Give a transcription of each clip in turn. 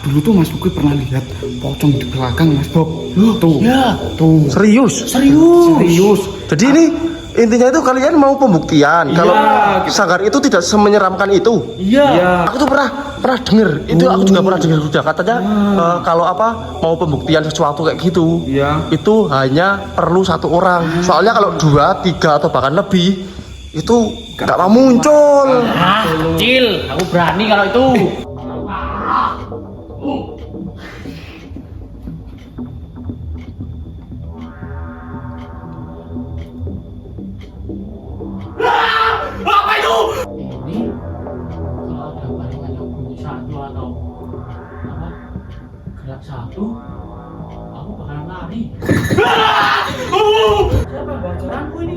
dulu tuh Mas Bob pernah lihat pocong di belakang Mas Bob. Tuh. Ya. Tuh. Serius. Jadi ini intinya itu kalian mau pembuktian kalau Sanggar itu tidak semenyeramkan itu. Iya. Aku tuh pernah denger. Itu aku juga pernah dengar juga katanya kalau mau pembuktian sesuatu kayak gitu. Iya. Itu hanya perlu satu orang. Soalnya kalau 2, 3 atau bahkan lebih itu nggak mau muncul. Cil, aku berani kalau itu. Apa itu? Ini kalau ada bayangan yang bunyi satu atau apa gerak satu, aku bakalan lari. Siapa yang bacaranku ini?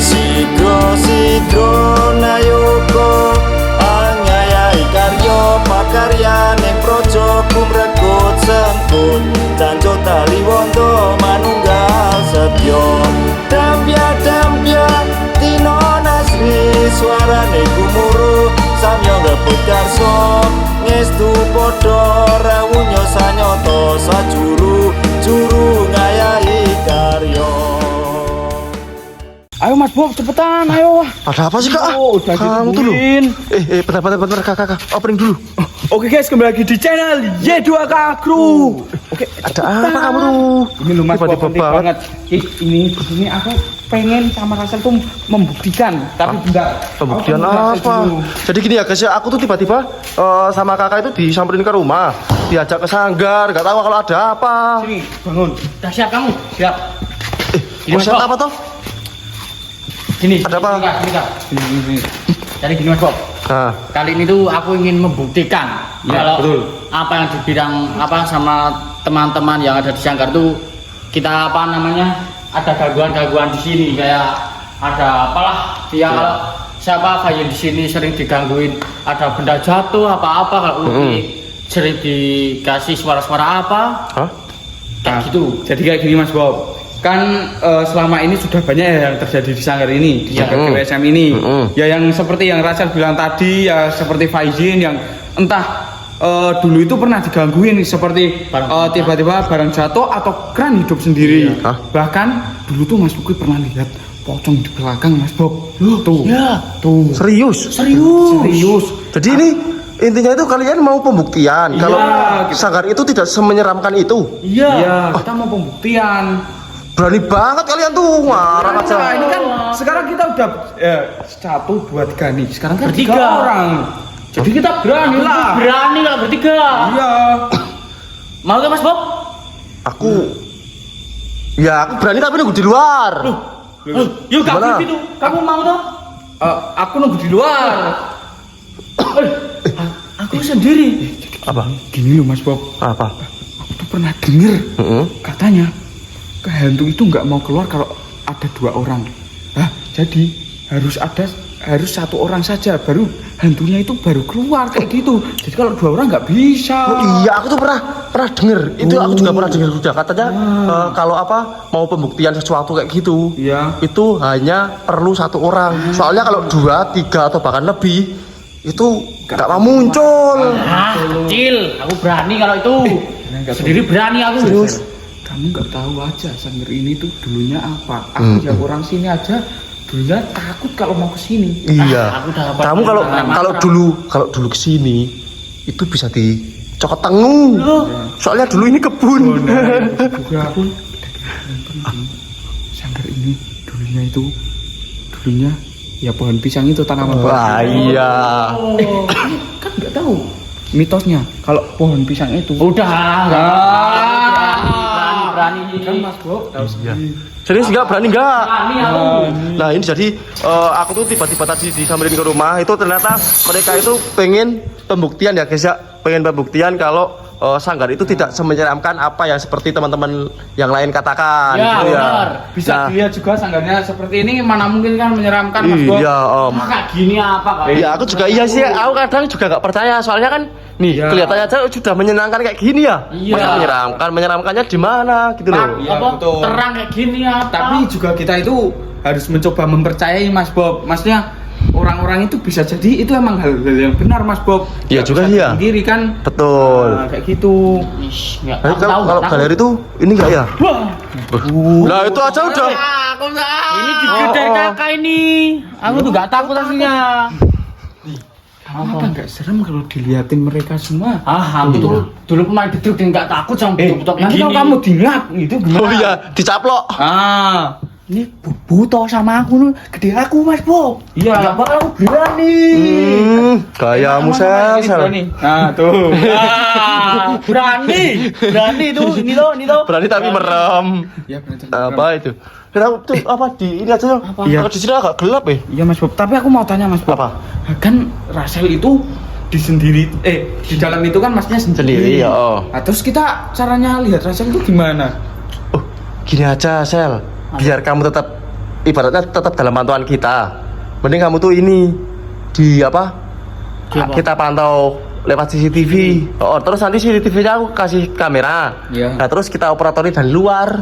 Sidro nayoko anyayai karyo pakaryane projo kumregut sengkut janjo tali wondo manunggal setyo dampya tino nasri suarane gumuruh samyo ngebut karso ngestu podo rawunyo sanyoto sajuru juru ngayahi karyo. Ayo Mas Bob, cepetan, ayo. Ada apa sih kak? Udah Kamu dulu. Bentar kakak, opening dulu. Oke guys, kembali lagi di channel Y2K Crew. Oke, Ada apa kamu tuh? Ini loh Mas Bob, Tiba-tiba penting banget. banget. Ini aku pengen sama Rasel tuh membuktikan, tapi bentar. Pembuktian Aku mau apa? dulu. Jadi gini ya guys ya, aku tuh tiba-tiba sama kakak itu disamperin ke rumah, diajak ke sanggar, nggak tahu kalau ada apa. Sini, bangun. Udah siap kamu? Siap. Mau siap apa toh? Gini. Ada apa? Sini. Jadi gini Mas Bob. Nah, Kali ini tuh aku ingin membuktikan Ya, kalau betul. apa yang dibilang apa sama teman-teman yang ada di Sanggar tuh kita apa namanya ada gangguan di sini kayak ada apalah dia kalau siapa kayak di sini sering digangguin ada benda jatuh apa-apa kalau sering dikasih suara-suara apa kayak gitu. Jadi kayak gini Mas Bob. Kan selama ini sudah banyak yang terjadi di Sanggar ini, di Sanggar GWSM ini. Ya yang seperti yang Rasel bilang tadi, ya seperti Faizin yang entah dulu itu pernah digangguin seperti tiba-tiba barang jatuh atau keran hidup sendiri. Bahkan dulu tuh Mas Bob pernah lihat pocong di belakang Mas Bob. Tuh. Tuh. serius. Jadi ini intinya itu kalian mau pembuktian kalau Sanggar itu tidak semenyeramkan itu. Iya, kita mau pembuktian. Berani banget kalian tuh, ngarang aja. Nah, ini kan sekarang kita udah 1, 2, 3 nih. Sekarang kan 3 Bertiga. orang. Jadi kita berani lah. Berani kalau bertiga. Iya. Mau gak Mas Bob? Aku berani tapi nunggu di luar. Yuk kamu Gimana? gitu. Kamu mau toh? Aku nunggu di luar. Aku sendiri. Apa? Gini loh Mas Bob. Apa? Aku tuh pernah denger katanya hantu itu nggak mau keluar kalau ada 2 orang. Jadi harus 1 orang saja baru hantunya itu baru keluar kayak gitu. Jadi kalau 2 orang nggak bisa. Oh iya, aku tuh pernah denger. Itu aku juga pernah denger juga katanya kalau mau pembuktian sesuatu kayak gitu. Iya. Itu hanya perlu 1 orang. Soalnya kalau 2, 3 atau bahkan lebih itu nggak mau muncul. Cil, aku berani kalau itu. Sendiri berani aku. Serius? Kamu nggak tahu aja Sanggar ini tuh dulunya apa. Aku ya orang sini aja dulunya takut kalau mau kesini. Iya. Aku udah dapat Kamu kalau dulu kesini itu bisa dicokot tengu. Soalnya dulu ini kebun. Juga pun Sanggar ini dulunya ya pohon pisang itu tanaman Wah iya. kan nggak tahu mitosnya kalau pohon pisang itu Udah. Berani. kan Mas Bob tahu sendiri. Serius nggak berani nggak? Berani aku. Nah ini jadi aku tuh tiba-tiba tadi disamperin ke rumah itu ternyata mereka itu pengen pembuktian ya guys ya, pengen pembuktian kalau Sanggar itu tidak semenyeramkan apa yang seperti teman-teman yang lain katakan. Ya, gitu benar. Bisa Nah, dilihat juga sanggarnya seperti ini, mana mungkin kan menyeramkan Mas Bob. iya, Om. Kayak gini apa Kak? Iya, aku juga iya sih. Aku kadang juga nggak percaya. Soalnya kan, nih Iya. kelihatannya aja sudah menyenangkan kayak gini ya. Iya. Masa menyeramkan? Menyeramkannya di mana gitu loh. Iya, Apa betul. terang kayak gini apa? Tapi juga kita itu harus mencoba mempercayai Mas Bob. Maksudnya orang-orang itu bisa jadi itu emang hal-hal yang benar Mas Bob. Iya Nggak juga bisa sih ya. dipungkiri kan. Betul. Nah, kayak gitu. Ish, nggak Tapi tahu, kalau nggak galeri itu ini enggak ya? Wah, Nah, itu aja udah. ini digedek Oh, oh. kakak ini. Aku tuh nggak takut aslinya. Apa nggak serem kalau diliatin mereka semua? Aku tuh dulu pemain beduk dan nggak takut sama beduk-beduk Nanti gini. kalau kamu dilap itu gimana? Oh iya, dicaplok. Ini buto sama aku nih, gede aku Mas Bob. Iya. Nggak bakal aku berani. Gayamu Ini sel. berani. Nah, tuh. Berani tuh, ini tuh. Berani tapi merem. Ya, berani. Apa itu? Kenapa tuh apa di ini aja? Iya. Kalau di sini agak gelap ya. Iya Mas Bob, tapi aku mau tanya Mas Bob. Apa? Kan Rasel itu di dalam itu kan masnya Sendiri, ya, oh. Nah, terus kita caranya lihat Rasel itu gimana? Oh, gini aja, Sel. Biar kamu tetap ibaratnya tetap dalam pantauan kita. Mending kamu tuh ini di apa? Apa? Kita pantau lewat CCTV. Oh, terus nanti CCTV-nya aku kasih kamera. Iya. Nah, terus kita operatori dari luar.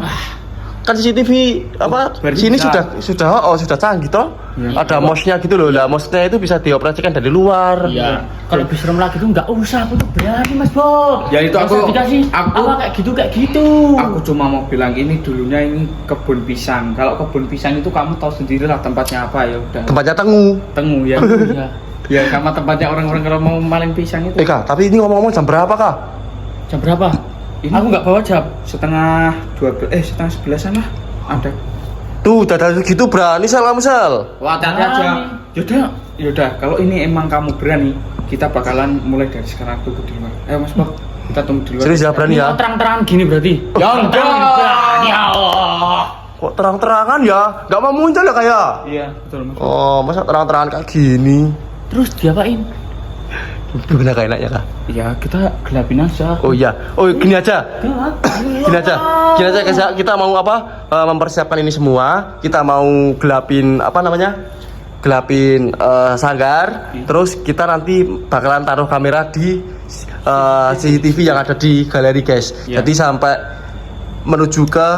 Kan CCTV apa? berarti Sini bisa. sudah canggih toh. Iya. Ada mouse-nya gitu loh. Lah, mouse-nya itu bisa dioperasikan dari luar. Iya. Kalau lebih serem lagi tuh nggak usah, aku tuh berani Mas Bob. Ya, itu Nggak aku- usah dikasih aku- apa kayak gitu. Aku cuma mau bilang ini dulunya ini kebun pisang. Kalau kebun pisang itu kamu tahu sendiri lah tempatnya apa ya udah. Tempatnya tengu. Tengu ya. Iya. Ya sama tempatnya orang-orang kalau mau maling pisang itu. Kak, tapi ini ngomong-ngomong jam berapa, Kak? Jam berapa? Ini Aku nggak bawa jam. setengah 11 lah ada. Tuh, dadah gitu berani Sel kamu, Sel. Wah, hati-hati aja. Yaudah, kalau ini emang kamu berani, kita bakalan mulai dari sekarang tunggu di luar. Ayo Mas Bob, kita tunggu di luar. Serius ya berani Ini ya? kok terang-terangan gini berarti? Ya enggak. Berani ya Allah. Kok terang-terangan ya? Nggak mau muncul ya kayak? Iya, betul Mas. Oh, masa terang-terangan kayak gini? Terus diapain? Gimana kayak enaknya, Kak? Ya, kita gelapin aja. Oh iya. Oh, gini aja. Gini aja guys, kita mau apa? Mempersiapkan ini semua. Kita mau gelapin apa namanya? Gelapin sanggar. Terus kita nanti bakalan taruh kamera di CCTV yang ada di galeri, guys. Ya. Jadi sampai menuju ke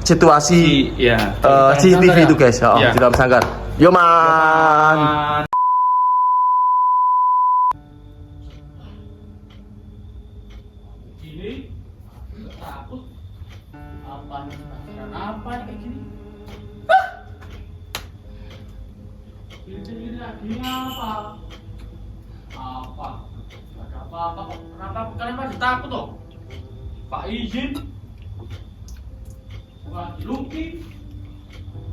situasi Iya. CCTV sanggar itu, guys. Oh, Ya. di dalam sanggar. Yo, man. Gini? Nggak takut. Apa nih? Penasaran apa nih kayak gini? Gini lagi apa? Apa? Gak ada apa-apa kok. Kenapa kalian masih takut toh? Pak izin. Bukan diluki.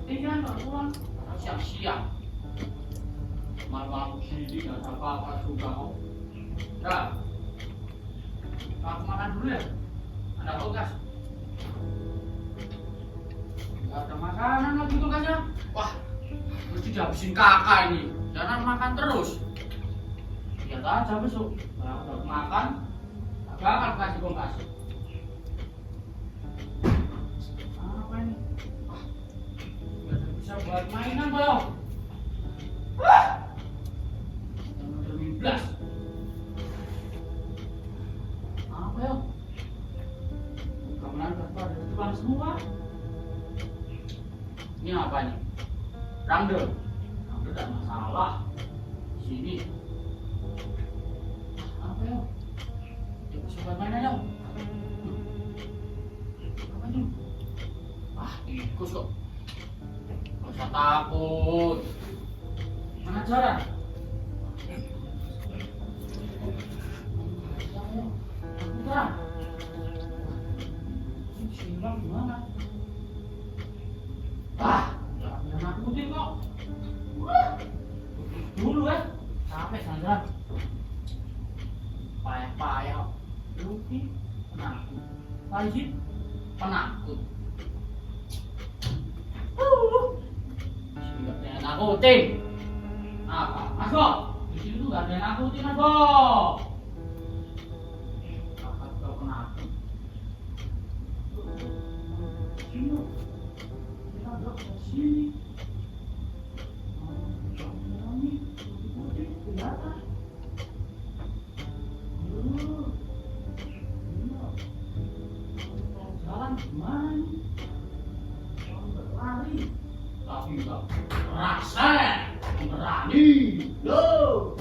Tinggal nggak pulang. Siang-siang. Malam gini nggak ada apa-apa juga kok. Nah. Aku makan dulu ya. Ada kulkas. Gak ada makanan lagi kulkasnya. Wah, mesti dihabisin kakak ini. Jangan makan terus. Lihat aja besok. Kalau udah makan, gak akan kasih kulkas. Apa ini? Wah, gak ada bisa buat mainan belum. Wah, udah 12. Apa ya? Kemudian pada depan semua. Ini apa nih? Rangde. Rangde tak masalah. Sini. Apa ya? Coba coba mana ya? Apa itu? Ah, tikus kok. Gak usah takut. Mana cara? Udah. Simbang gimana? Ah, jangan nakutin kok. Dulu ya, sampai sana. Payah-payah. Luki, penakut. Faizi, penakut. Sini nggak ada yang nakutin. Apa? Masuk. Di sini tuh nggak ada yang nakutin, Mas Bob. Jalan gimana nih? Berlari, tapi nggak rasa berani. Loh.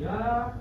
Dia.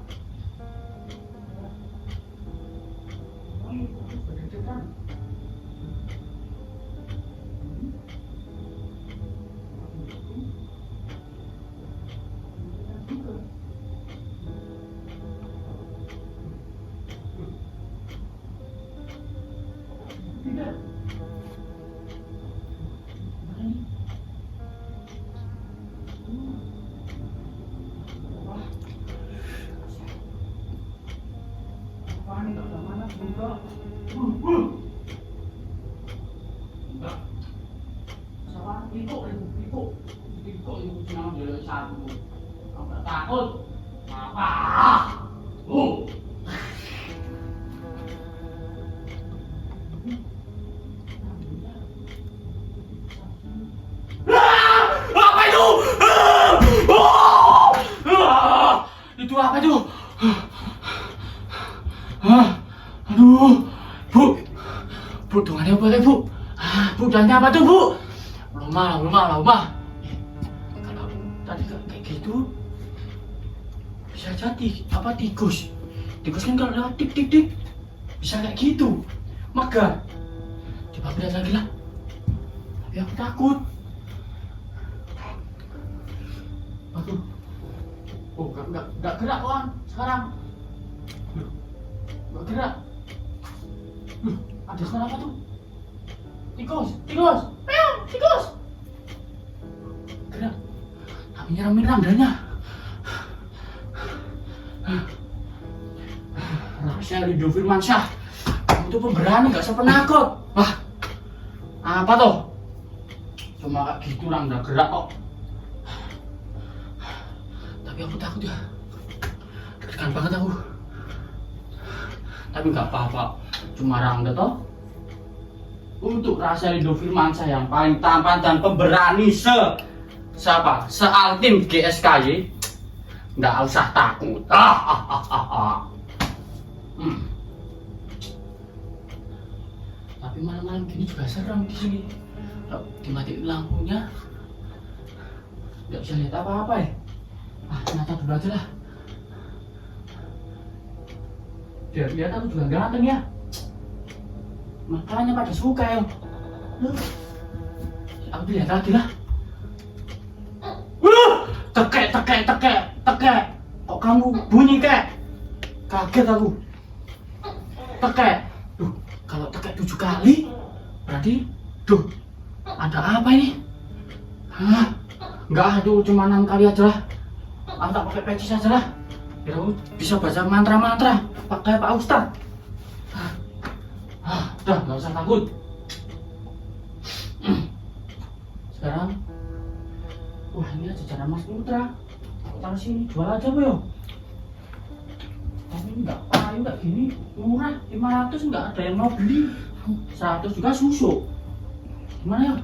Takut apa? Apa itu? Itu apa itu? Aduh, Bu, dengannya apa Bu? Bu, jangan apa tuh Bu? Lama. Kalau tadi kayak gitu, bisa jadi apa tikus? Tikus kan kalau lewat tik bisa kayak gitu. Maka coba lihat lagi lah. Tapi aku takut. Aduh. Oh, nggak gerak kawan sekarang. Nggak gerak. Ada suara apa tuh? Tikus. Tikus. Gerak. Tapi nyeram dadanya. Rahasia Ridho Firmansyah. Kamu tuh pemberani, gak sepenakut. Wah, apa tuh? Cuma kayak gitu orang udah gerak kok. Tapi aku takut ya. Deg-degan banget aku. Tapi gak apa-apa. Cuma Rangga toh. Untuk rahasia Ridho Firmansyah yang paling tampan dan pemberani se-altim GSKY, nggak usah takut. Tapi malam-malam gini juga serem di sini. Kalau dimatiin lampunya, nggak bisa lihat apa-apa ya. Nyata dulu aja lah. Biar lihat aku juga ganteng ya. Makanya pada suka ya. Aku lihat lagi lah. Tekek. Kok kamu bunyi kek? Kaget aku. Tekek. Duh, kalau tekek 7 kali, berarti, ada apa ini? Enggak, cuma 6 kali aja lah. Aku tak pakai peci saja lah. Biar aku bisa baca mantra-mantra. Pakai Pak Ustadz. Udah, nggak usah takut. Sekarang, wah ini jajanan Mas Putra. Aku taruh sini, jual aja Bu yo. Tapi nggak payu nggak gini, murah 500 nggak ada yang mau beli. 100 juga susu. Gimana ya?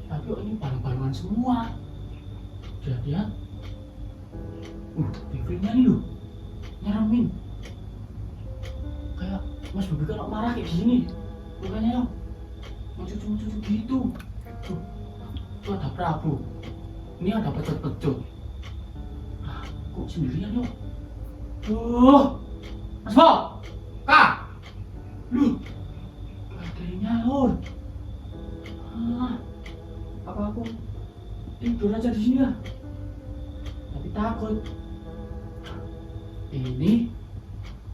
Tapi ini barang-barangan semua. Jadi ya, TV-nya nih loh, nyeremin. Kayak Mas Bobi kalau marah kayak gini, bukannya ya, mau cucu gitu. Tuh ada Prabu, ini ada pecut-pecut. Kok sendirian yuk? Mas Bob, Kak, lu, baterainya nyaur. Apa aku tidur aja di sini ya? Tapi takut. Ini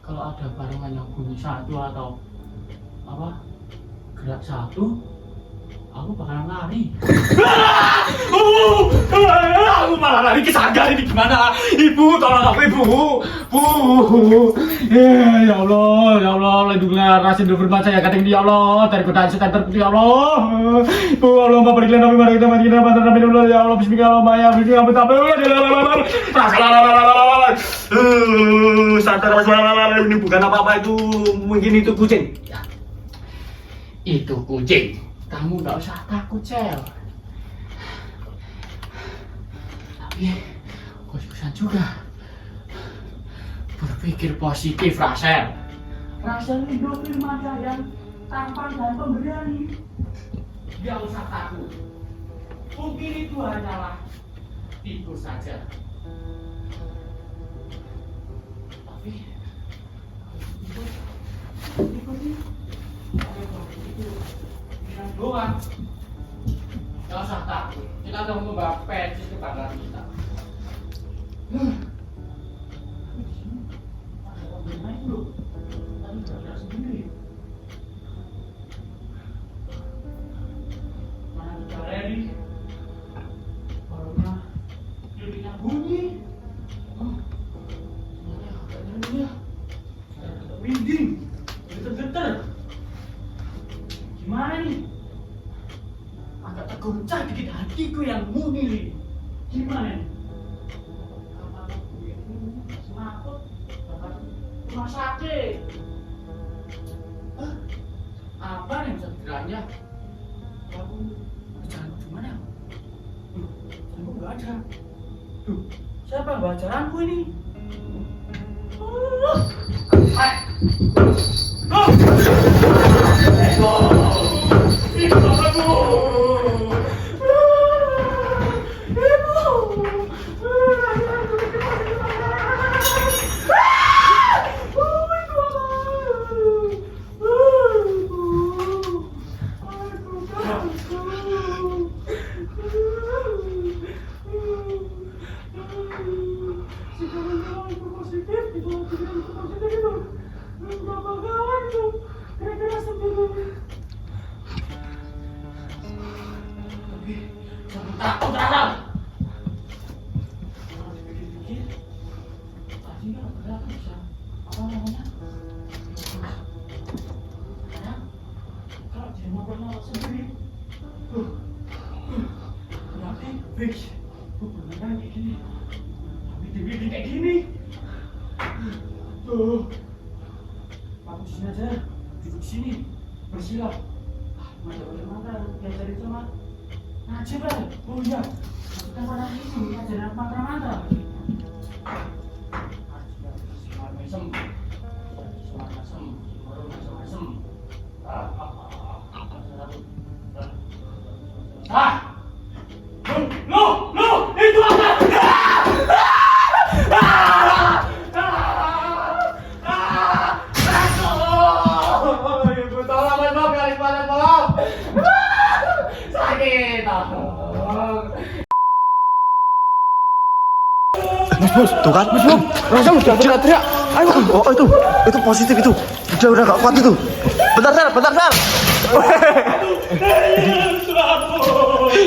kalau ada barengan yang bunyi satu atau apa gerak satu, aku bakalan lari. Aku malah lari ke sanggar ini gimana? Ibu, tolong aku ibu. Bu. Ya Allah, lindungilah Rasul berfirman saya kata ya Allah dari godaan setan terkutuk ya Allah. Bu Allah berikan nabi mari kita mati kita bantu nabi dulu ya Allah bismillah bismillah sadar ini bukan apa-apa itu mungkin itu kucing. Ya. Itu kucing. Kamu nggak usah takut Cel. Tapi kos-kosan juga berpikir positif Rasel. Rasel hidup remaja yang tampan dan pemberani. Nggak usah takut. Mungkin itu hanyalah tikus saja. Tapi doang. Gak usah takut. Kita akan membawa pensi kebanggaan kita. Ada orang bermain belum? Tadi bergerak sendiri. Mana kita ready? Barunya dirinya bunyi. Semuanya agak nyeri ya. Agak merinding. Getar-getar. Gimana nih? Agak tergoncang dikit hatiku yang mungil. Gimana nih? Apa gue ini semaput? Rumah sakit. Apa yang bisa dikiranya? Kamu jalan gimana? Jalanku nggak ada. Duh, siapa yang bawa jalanku ini? Takut Rasal. Kalau dipikir-pikir, tadi kan ada bisa apa namanya? Karena kalau dia ngobrol sendiri, berarti fix. Beneran kayak gini. Tapi di kayak gini. Tuh, aku di sini aja, duduk sini, bersilat. Mata yang dari sama. Najib lah, oh iya, kita pada ini ajaran mantra-mantra. Lu, itu apa? Bos, tuh kan, bos, Rasel udah teriak-teriak. Ayo, oh itu positif itu. Udah gak kuat itu. Bentar Sal.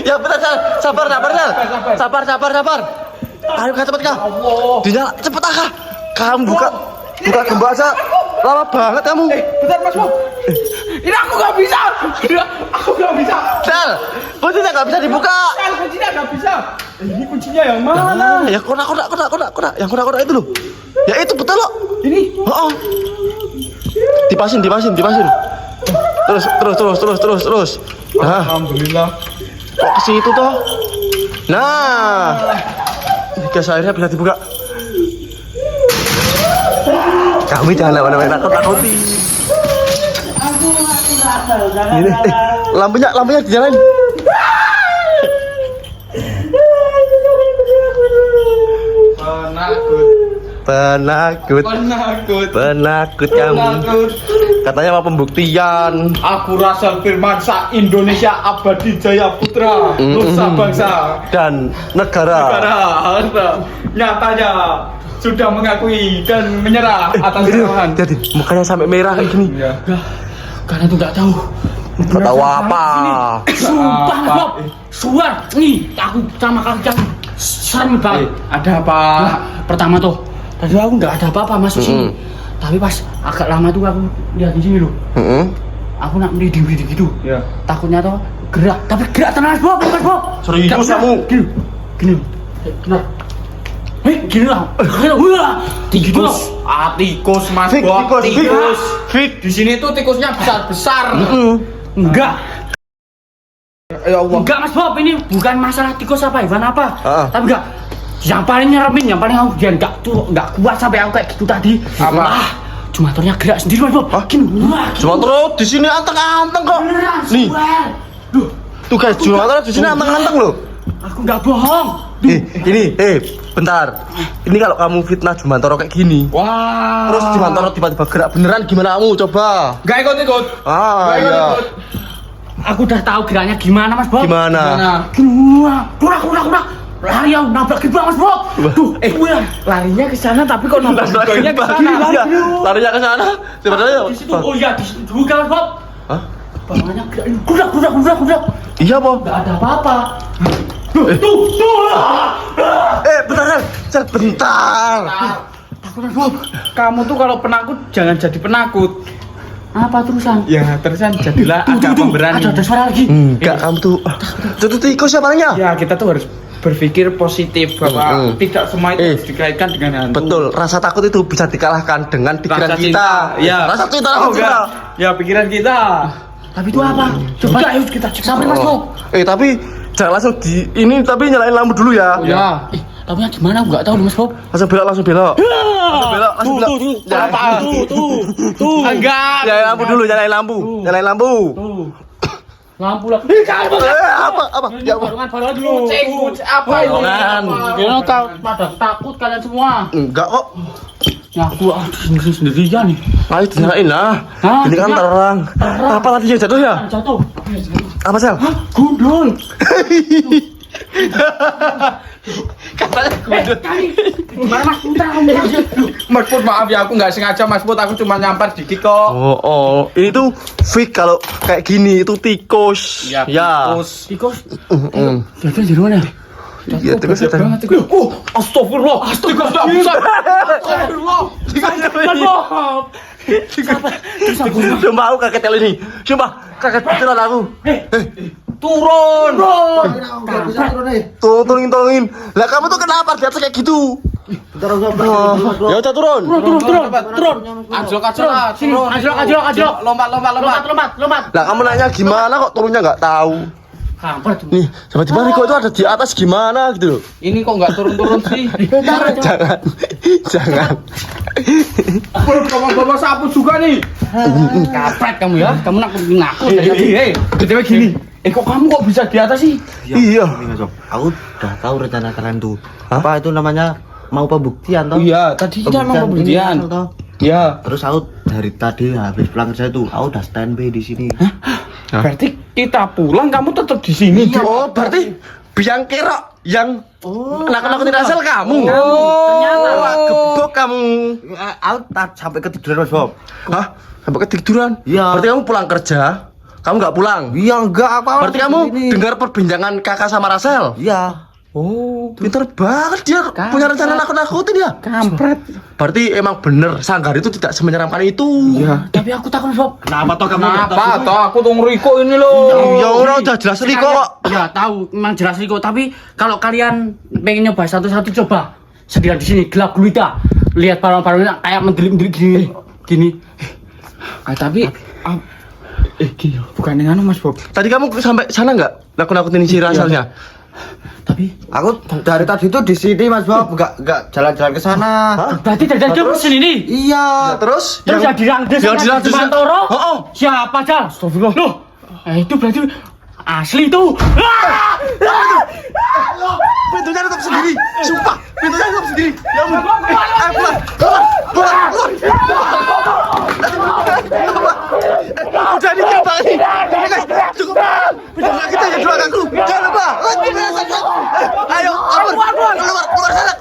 Ya bentar Sal, sabar Sal. Ayo kak cepet kak. Dinyala cepet kak. Kamu buka gembok aja. Lama banget kamu. Bentar Mas Bob. Ini aku gak bisa. Sal, kuncinya gak bisa dibuka. Kuncinya gak bisa. Ini kuncinya yang mana? Ya konak. Yang konak itu loh. Ya itu betul loh. Ini. Oh. Dipasin. Terus. Nah, Alhamdulillah. kok ke situ toh? Nah. Gas airnya bisa dibuka. Kami jangan lewat-lewat nakut-nakuti. Ini, lampunya dinyalain. Penakut kamu. Katanya mau pembuktian. Aku Rasel Firmansyah Indonesia Abadi Jaya Putra, Nusa Bangsa Dan negara. Nyatanya sudah mengakui dan menyerah atas kesalahan. Jadi mukanya sampai merah kayak gini. Iya. Karena itu nggak tahu Gak tahu apa. Sumpah Mas Bob. Suar. Nih, aku sama kaki aku serem banget. Ada apa? Nah, pertama tuh, tadi aku nggak ada apa-apa masuk sini. Tapi pas agak lama tuh aku lihat di sini loh. Aku nak merinding gitu. Ya. Takutnya tuh gerak, tapi gerak tenang Mas Bob, Mas Bob. Serius kamu? Gini. Gini lah. Wah, tikus. Tikus Mas Fik, Bob. tikus. Fik. Di sini tuh tikusnya besar-besar. Enggak. Ya Allah. Enggak Mas Bob, ini bukan masalah tikus apa hewan apa. Tapi enggak. Yang paling nyeremin, yang paling aku jangan enggak kuat sampai aku kayak gitu tadi. Apa? Jumatornya gerak sendiri Mas Bob. Gini. Wah, Cuma terus di sini anteng-anteng kok. beneran. Nih, Swear. Duh, tuh guys, cuma terus di sini anteng-anteng loh. aku enggak bohong. Ini, bentar. Ini kalau kamu fitnah Jumantoro kayak gini, Wah. terus Jumantoro tiba-tiba gerak beneran gimana kamu? Coba. Gak ikut-ikut. Ah, iya. Aku udah tahu geraknya gimana Mas Bob. Gimana? Gimana? Kurang. Lari yang nabrak gitu Mas Bob. Duh, Larinya ke sana tapi kok nabrak Larinya ke sana? Iya, larinya ke sana. Sebenarnya. di situ. Oh iya, di situ juga Mas Bob. Hah? Bawahnya gerak. Iya, Po. Enggak ada apa-apa. Tuh. Bentar. Bentar. Takut Mas Bob. Kamu tuh kalau penakut jangan jadi penakut. Apa terusan? Ya terusan jadilah agak pemberani. Ada suara lagi. Enggak, kamu tuh. Itu tikus siapa namanya? Ya kita tuh harus berpikir positif bahwa tidak semua itu harus dikaitkan dengan hantu. Betul, rasa takut itu bisa dikalahkan dengan pikiran Rasa kita. cinta. Ya. Rasa cinta, Oh, rasa cinta. enggak. Ya pikiran kita. Tapi itu apa? Coba ayo kita cek sampai Mas Bob. Tapi jangan langsung di ini, tapi nyalain lampu dulu ya. Ya. Tapi yang gimana aku enggak tahu nih Mas Bob. Langsung belok. Langsung belok. Tuh. Enggak. Nyalain lampu dulu, nyalain lampu. Nyalain lampu. Lampu lah. Apa? Ya Allah. Barengan dulu. Kucing apa itu? Barengan. Kira pada takut kalian semua. Enggak kok. Ya aku sendirian nih. Ayo dinyalain lah. Hah? Ini kan Iya. terang. Apa tadi yang jatuh ya? Jatuh. Apa Sel? Gundul. Katanya gundul. Gimana Mas Putra kamu? Mas Put maaf ya aku nggak sengaja Mas Put, aku cuma nyampar dikit kok. Oh, ini tuh fake kalau kayak gini itu tikus. Ya. Tikus. Tikus. Jatuh di mana? Iya, tikus Gede banget tikus. Astagfirullah. Tikus nggak bisa. Astagfirullah. Sumpah aku kaget kali ini. Sumpah kaget beneran aku. Turun. Tolongin. Lah kamu tuh kenapa di atas kayak gitu? Ya udah turun. Turun. Ajlok lah. Sini, Turun. ajlok. Lompat. Lah kamu nanya gimana kok turunnya nggak tahu? Kampret. Nih, tiba-tiba Riko itu ada di atas gimana gitu loh. Ini kok nggak turun sih? Jangan. Bawa sapu juga nih. Kampret kamu ya. Kamu nakutin aku. Gede gini. Kok kamu kok bisa di atas sih? Iya. Aku udah tahu rencana kalian tuh. Hah? Apa itu namanya? Mau pembuktian toh? Iya, tadi kita mau pembuktian. ini toh. Iya. Terus aku dari tadi habis pulang kerja tuh, aku udah standby di sini. Berarti kita pulang kamu tetap di sini. Oh, berarti biang kerok yang nakut-nakutin Rasel kamu. Ternyata. Wah, gebok kamu. Aku sampai ketiduran Mas Bob. Hah? Sampai ketiduran? Iya. Berarti kamu pulang kerja, kamu nggak pulang? Iya enggak apa. Berarti kamu dengar perbincangan kakak sama Rasel? Iya. Oh, Pinter banget dia punya rencana nakut-nakutin ya. kampret. Berarti emang bener Sanggar itu tidak semenyeramkan itu. Iya. Tapi aku takut Bob. Kenapa toh kamu? Kenapa? Toh aku tuh Riko ini loh. Ya orang udah jelas Riko kok. Ya tahu, memang jelas Riko. Tapi kalau kalian pengen nyoba satu-satu coba. Sendirian di sini gelap gulita. Lihat parang-parangnya kayak mendelik-mendelik gini. Tapi gini loh, bukan dengan Mas Bob. Tadi kamu sampai sana nggak nakut-nakutin si Raselnya? Tapi Aku dari tadi tuh di sini Mas Bob, enggak jalan-jalan ke sana. berarti dari mesin ini. Iya. Terus Terus yang dirangdes yang dirangdes Mantoro. Oh. Siapa Jal? Astagfirullah. Loh, itu berarti asli tuh. Pintunya tutup sendiri. Sumpah, pintunya tutup sendiri. Ya ampun. Keluar. Udah dikit banget nih. Guys, cukup. Pintunya kita ya dua aku. Jangan lupa. Ayo, keluar sana.